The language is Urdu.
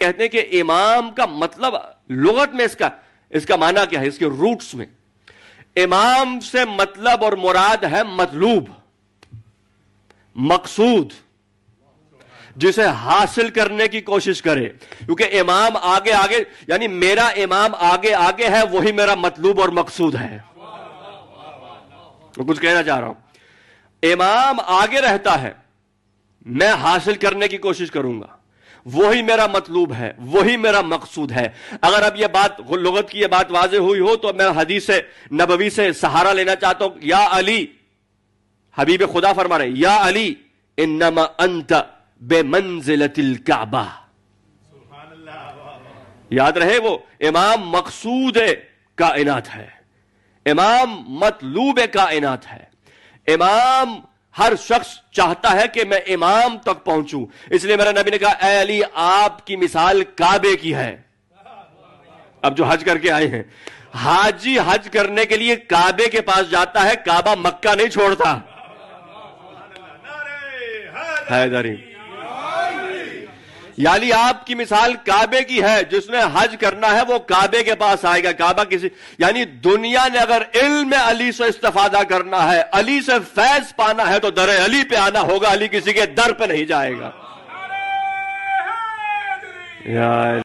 کہتے ہیں کہ امام کا مطلب لغت میں اس کا معنی کیا ہے، اس کے روٹس میں امام سے مطلب اور مراد ہے مطلوب، مقصود، جسے حاصل کرنے کی کوشش کرے، کیونکہ امام آگے آگے، یعنی میرا امام آگے آگے ہے، وہی میرا مطلوب اور مقصود ہے۔ میں کچھ کہنا چاہ رہا ہوں، امام آگے رہتا ہے، میں حاصل کرنے کی کوشش کروں گا، وہی میرا مطلوب ہے، وہی میرا مقصود ہے۔ اگر اب یہ بات لغت کی یہ بات واضح ہوئی ہو تو میں حدیث نبوی سے سہارا لینا چاہتا ہوں۔ یا علی، حبیب خدا فرما رہے ہیں، یا علی انما انت بمنزلۃ الکعبہ۔ یاد رہے، وہ امام مقصود کائنات ہے، امام مطلوب کائنات ہے۔ امام ہر شخص چاہتا ہے کہ میں امام تک پہنچوں، اس لیے میرا نبی نے کہا اے علی آپ کی مثال کعبے کی ہے۔ اب جو حج کر کے آئے ہیں، حاجی حج کرنے کے لیے کعبے کے پاس جاتا ہے، کعبہ مکہ نہیں چھوڑتا۔ حیدری، یا علی آپ کی مثال کعبے کی ہے، جس نے حج کرنا ہے وہ کعبے کے پاس آئے گا۔ کعبہ کسی، یعنی دنیا نے اگر علم علی سے استفادہ کرنا ہے، علی سے فیض پانا ہے تو در علی پہ آنا ہوگا، علی کسی کے در پہ نہیں جائے گا۔